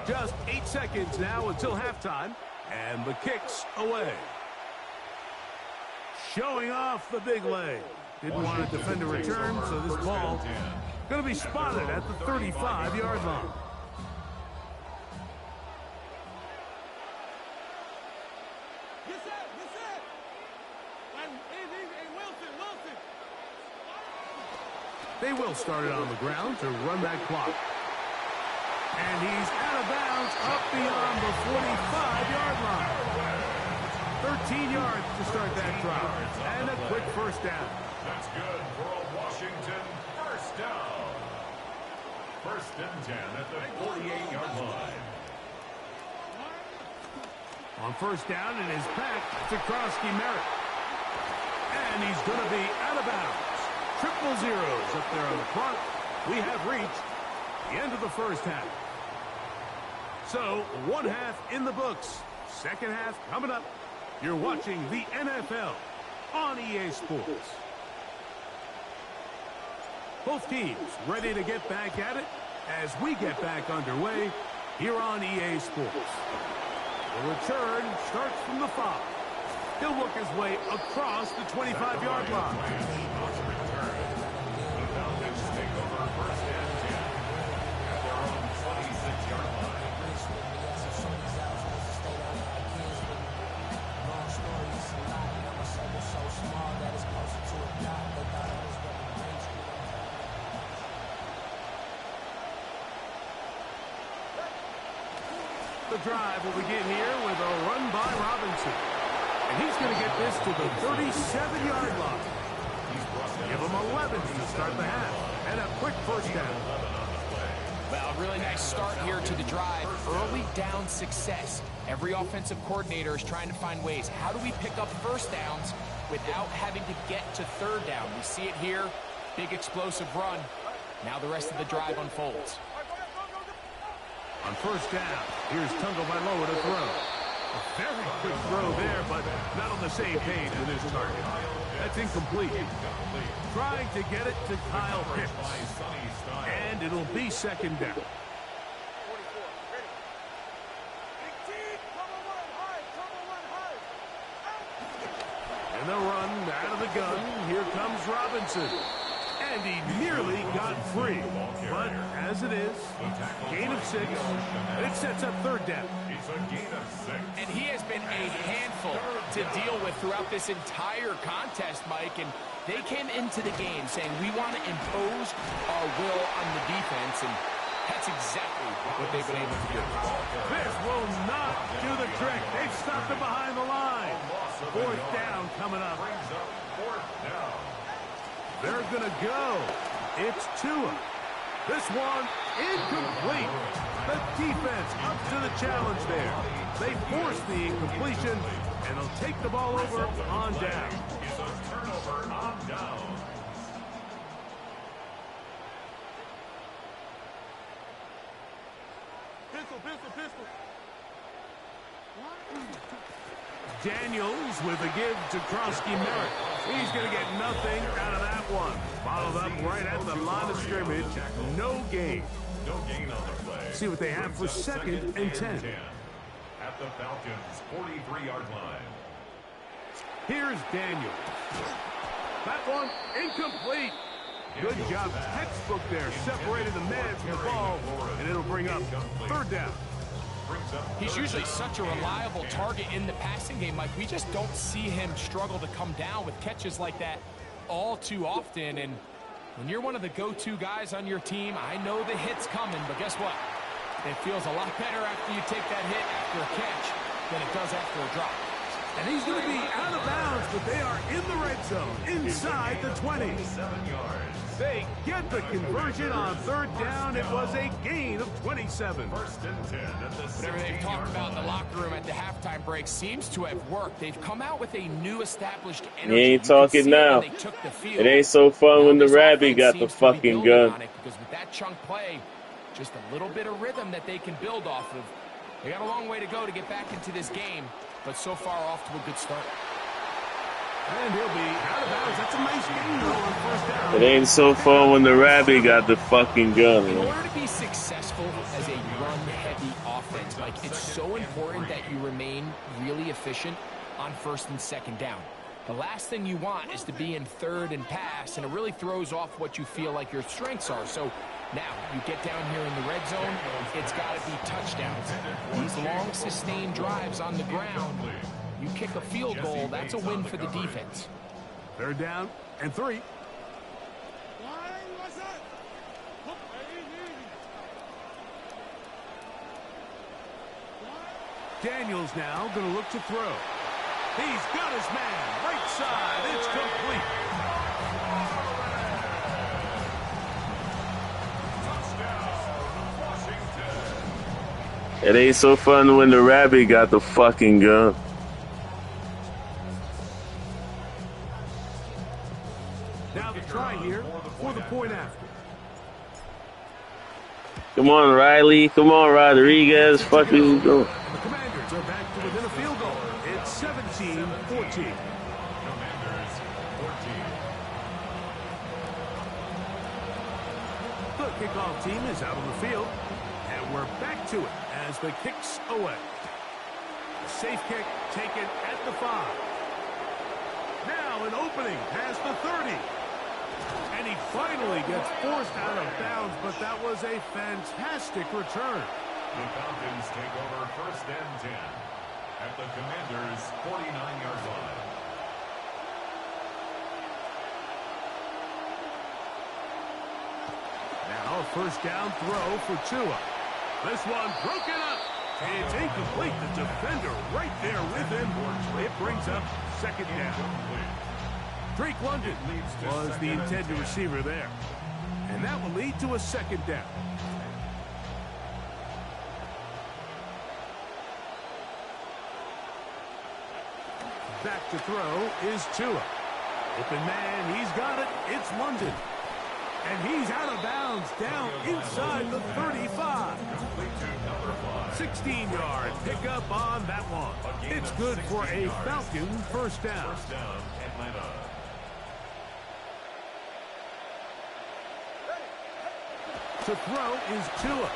Just 8 seconds now until halftime, and the kick's away. Showing off the big leg. Didn't want to defend a return, so this ball going to be spotted at the 35-yard line. They will start it on the ground to run that clock. And he's out of bounds up beyond the 45-yard line. 13 yards to start that drive. And a quick first down. That's good for a Washington first down. First and 10 at the 48-yard line. On first down, it is packed to Krosky-Merritt. And he's going to be out of bounds. Triple zeros up there on the clock. We have reached the end of the first half. So, one half in the books. Second half coming up. You're watching the NFL on EA Sports. Both teams ready to get back at it as we get back underway here on EA Sports. The return starts from the 5. He'll work his way across the 25-yard line. The drive will begin here with a run by Robinson. And he's going to get this to the 37-yard line. Give him 11 to start the half. And a quick first down. Well, really nice start here to the drive. Early down success. Every offensive coordinator is trying to find ways. How do we pick up first downs without having to get to third down? We see it here. Big explosive run. Now the rest of the drive unfolds. On first down, here's Tagovailoa to throw. A very quick throw there, but not on the same page with his target. That's incomplete. Trying to get it to Kyle Pitts. And it'll be second down. And the run out of the gun. Here comes Robinson. And he nearly got free. But as it is, gain of 6. It sets up third down. And he has been a handful to deal with throughout this entire contest, Mike. And they came into the game saying, we want to impose our will on the defense. And that's exactly what they've been able to do. This will not do the trick. They've stopped him behind the line. Fourth down coming up. They're going to go. It's Tua. This one incomplete. The defense up to the challenge there. They force the incompletion, and they'll take the ball over on down. It's a turnover on down. Pistol. Daniels with a give to Krosky-Merritt. He's going to get nothing out of that one. Followed up right at the line of scrimmage. No gain. No gain on the play. See what they have for second and 10. At the Falcons' 43-yard line. Here's Daniels. That one incomplete. Good job, textbook there. Separated the man from the ball, and it'll bring up third down. He's usually such a reliable target in the passing game, Mike. We just don't see him struggle to come down with catches like that all too often. And when you're one of the go-to guys on your team, I know the hit's coming, but guess what? It feels a lot better after you take that hit after a catch than it does after a drop. And he's going to be out of bounds, but they are in the red zone, inside the 20. They get the conversion on third down. It was a gain of 27. First and 10 at the Whatever they've talked about in the locker room at the halftime break seems to have worked. They've come out with a new established energy. He ain't talking now. It ain't so fun when the rabbit got the fucking gun. Because with that chunk play, just a little bit of rhythm that they can build off of. They got a long way to go to get back into this game, but so far off to a good start. And he'll be out of bounds. That's a nice gain though on first down. It ain't so fun when the rabbit got the fucking gun. In order to be successful as a run-heavy offense, like, it's so important that you remain really efficient on first and second down. The last thing you want is to be in third and pass, and it really throws off what you feel like your strengths are. So now you get down here in the red zone, it's got to be touchdowns. These long, sustained drives on the ground, you kick a field goal, that's a win for the defense. Third down and 3. Daniels now going to look to throw. He's got his man, right side, it's complete. It ain't so fun when the rabbit got the fucking gun. Now the try here for the point after. Come on, Riley. Come on, Rodriguez. Fuck you doing? The Commanders are back to within a field goal. It's 17-14. The kickoff team is out on the field, and we're back to it as the kick's away. A safe kick taken at the 5. Now an opening past the 30. And he finally gets forced out of bounds, but that was a fantastic return. The Falcons take over first and 10 at the Commanders' 49-yard line. Now a first down throw for Tua. This one broken up. It's incomplete. The defender right there with him. It brings up second down. Drake London was the intended receiver there. And that will lead to a second down. Back to throw is Tua. Open man, he's got it. It's London. And he's out of bounds, down inside the 35. 16-yard pickup on that one. It's good for a Falcon first down. First down, Atlanta. To throw is Tua.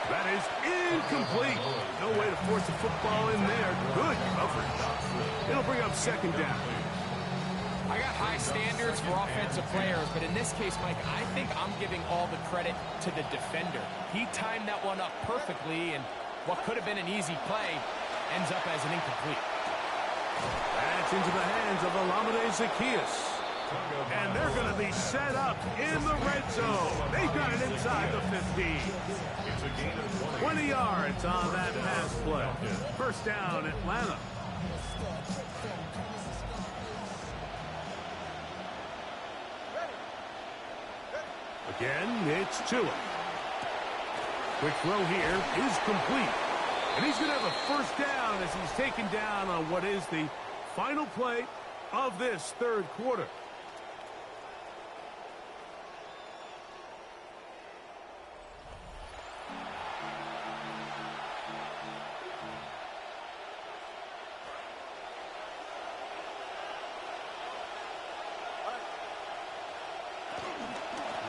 That is incomplete. No way to force the football in there. Good coverage. It'll bring up second down. I got high standards for offensive players, but in this case, Mike, I think I'm giving all the credit to the defender. He timed that one up perfectly, and what could have been an easy play ends up as an incomplete. That's into the hands of Olamide Zaccheaus. And they're going to be set up in the red zone. They've got it inside the 15. 20 yards on that pass play. First down, Atlanta. Again, it's Tua. Quick throw here is complete. And he's going to have a first down as he's taken down on what is the final play of this third quarter.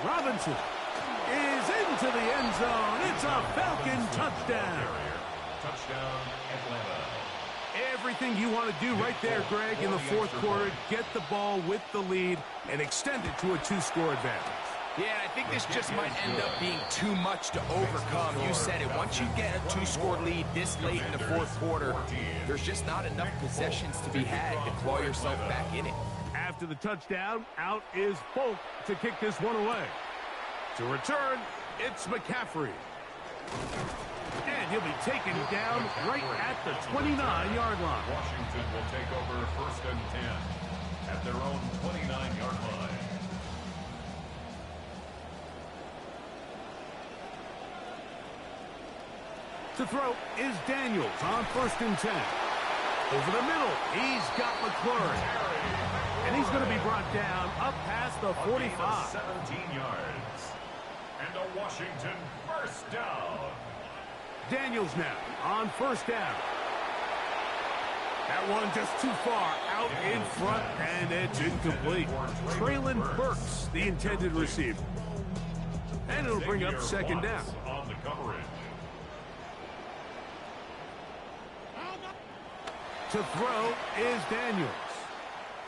Robinson is into the end zone. It's a Falcon touchdown. Touchdown, Atlanta. Everything you want to do right there, Greg, in the fourth quarter. Get the ball with the lead and extend it to a 2-score advantage. Yeah, I think this just might end up being too much to overcome. You said it. Once you get a 2-score lead this late in the fourth quarter, there's just not enough possessions to be had to claw yourself back in it. After the touchdown, out is Folk to kick this one away. To return, it's McCaffrey. And he'll be taken down right at the 29-yard line. Washington will take over 1st and 10 at their own 29-yard line. To throw is Daniels on 1st and 10. Over the middle, he's got McLaurin. And he's going to be brought down up past the 45. 17 yards. And a Washington first down. Daniels now on 1st down. That one just too far out in front, and it's incomplete. Traylon Burks, the intended receiver. And it'll bring up 2nd down. On the coverage. To throw is Daniels.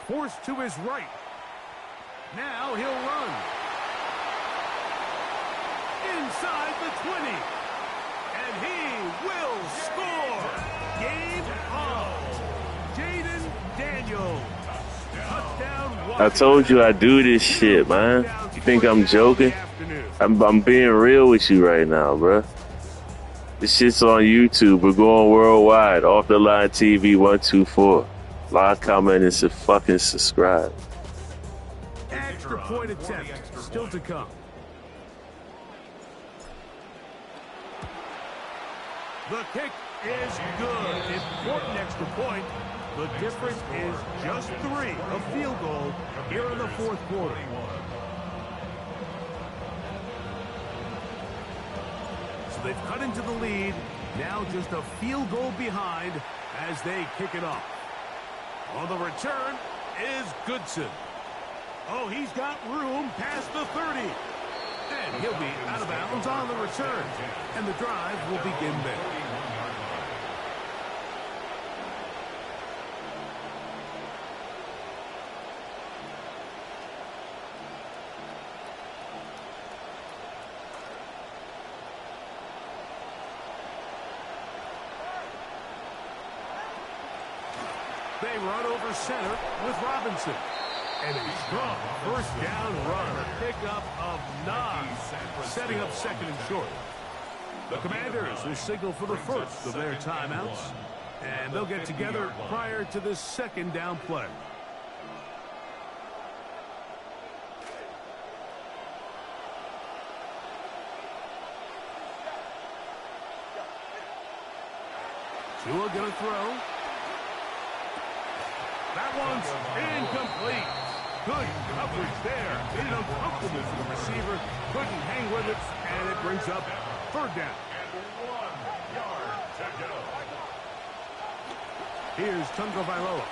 Forced to his right. Now he'll run. Inside the 20. And he will score. Game on. Jaden Daniels. Touchdown Washington. I told you I do this shit, man. You think I'm joking? I'm being real with you right now, bruh. This shit's on YouTube. We're going worldwide. Off the Line TV 124. Like, comment, and fucking subscribe. Extra point attempt still to come. The kick is good. Important extra point. The difference is just 3. A field goal here in the fourth quarter. So they've cut into the lead. Now just a field goal behind as they kick it off. On the return is Goodson. Oh, he's got room past the 30. And he'll be out of bounds on the return. And the drive will begin there. They run over center with Robinson. And a strong first down run. A pickup of 9. Setting up 2nd and short. The Commanders will signal for the first of their timeouts. And they'll get together prior to this 2nd down play. Tua gonna throw. That one's incomplete. Good coverage there. Made it uncomfortable for the receiver. Couldn't hang with it, and it brings up 3rd down. And 1 yard to go. Here's Tunga Vailoa.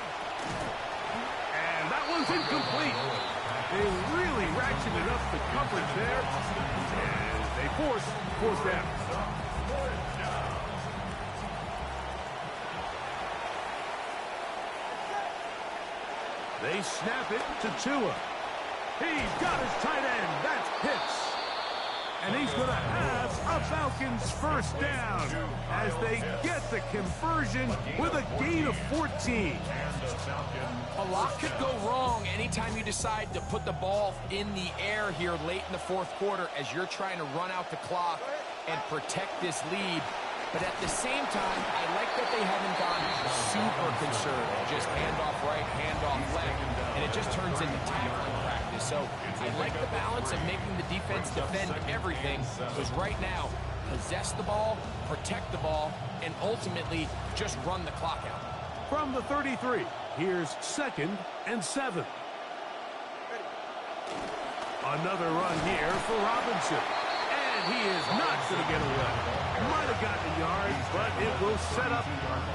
And that one's incomplete. They really ratcheted up the coverage there. And they force 4th down. They snap it to Tua. He's got his tight end. That's Pitts. And he's going to have a Falcons first down as they get the conversion with a gain of 14. A lot could go wrong anytime you decide to put the ball in the air here late in the fourth quarter as you're trying to run out the clock and protect this lead. But at the same time, I like that they haven't gone super conservative. Just handoff right, handoff left, and it just turns into tackling practice. So I like the balance of making the defense defend everything, because right now, possess the ball, protect the ball, and ultimately just run the clock out. From the 33, here's 2nd and 7. Another run here for Robinson. And he is not going to get away. Might have gotten a yard, but it will set up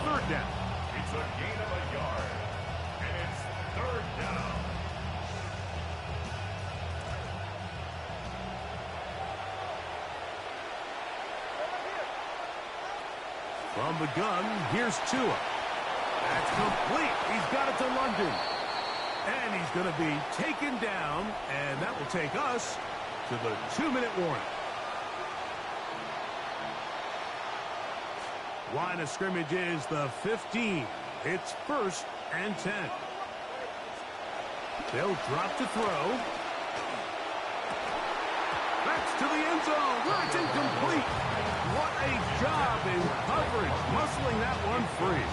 3rd down. It's a gain of a yard, and it's 3rd down. From the gun, here's Tua. That's complete. He's got it to London. And he's going to be taken down, and that will take us to the 2-minute warning. Line of scrimmage is the 15. It's 1st and 10. They'll drop to throw. That's to the end zone, where it's incomplete. What a job in coverage, muscling that one free.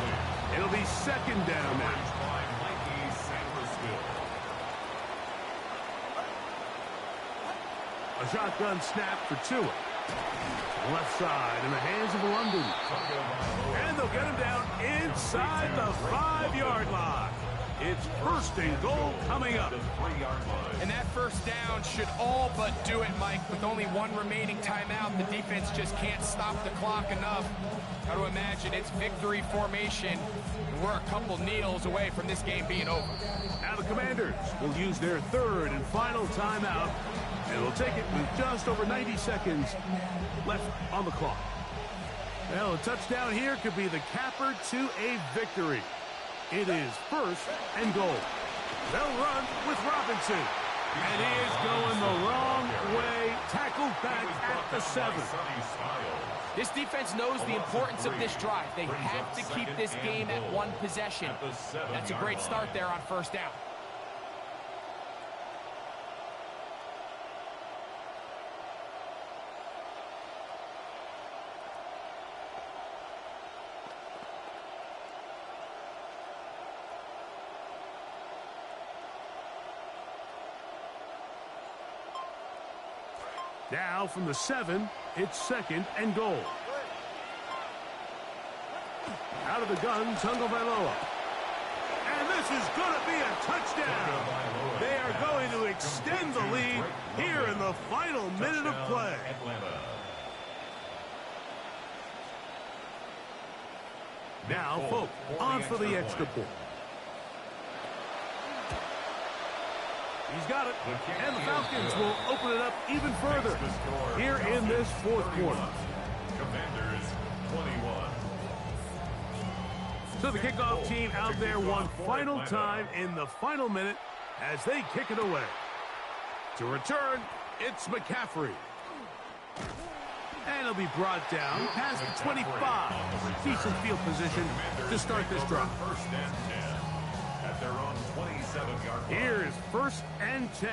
It'll be 2nd down now. A shotgun snap for Tua. Left side in the hands of London. And they'll get him down inside the 5-yard line. It's 1st and goal coming up. And that 1st down should all but do it, Mike. With only 1 remaining timeout, the defense just can't stop the clock enough. Got to imagine it's victory formation. And we're a couple needles away from this game being over. Now the Commanders will use their 3rd and final timeout. And they'll take it with just over 90 seconds left on the clock. Well, a touchdown here could be the capper to a victory. It is 1st and goal. They'll run with Robinson. And he is going the wrong way. Tackled back at the 7. This defense knows the importance of this drive. They have to keep this game at 1 possession. That's a great start there on 1st down. Now from the 7, it's 2nd and goal. Out of the gun, Tagovailoa. And this is going to be a touchdown. They are going to extend the lead here in the final minute of play. Now, Folk on for the extra point. He's got it, and the Falcons will open it up even further here in this 4th quarter. Commanders 21. So the kickoff team out there one final time in the final minute as they kick it away. To return, it's McCaffrey. And he'll be brought down past the 25. Decent field position to start this drive. 1st and 10 at their own 27-yard line. Here's 1st and 10.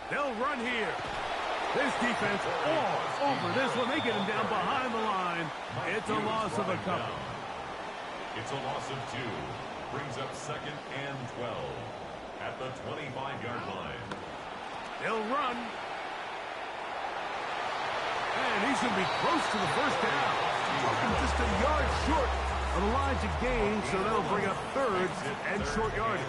They'll run here. This defense all over this one. They get him down behind the line. It's a loss of a couple. It's a loss of 2. Brings up 2nd and 12 at the 25-yard line. They'll run. And he's going to be close to the 1st down. Talking just a yard short of the line to gain, so that'll bring up 3rd and short yardage.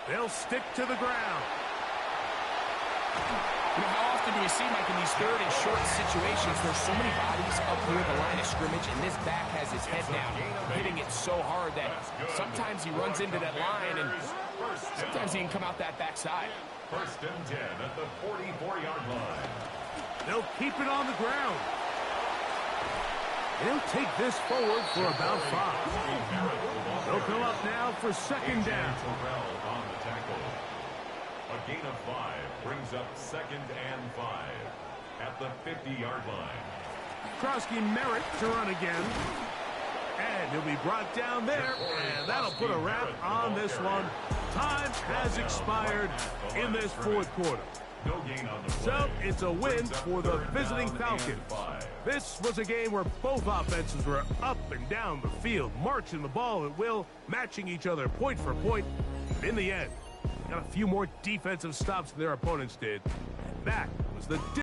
They'll stick to the ground. You know, how often do we see, Mike, in these 3rd and short situations, there's so many bodies up near the line of scrimmage, and this back has his head down, hitting it so hard that sometimes he runs into that line, and sometimes he can come out that backside. 1st and 10 at the 44-yard line. They'll keep it on the ground. They'll take this forward for about 5. They'll come up now for 2nd down. On the tackle. A gain of 5 brings up 2nd and 5 at the 50-yard line. Krosky Merritt to run again. And he'll be brought down there, and that'll put a wrap on this one. Time has expired in this 4th quarter. No gain on the play. So it's a win for the visiting Falcons. This was a game where both offenses were up and down the field, marching the ball at will, matching each other point for point. In the end, got a few more defensive stops than their opponents did. And that was the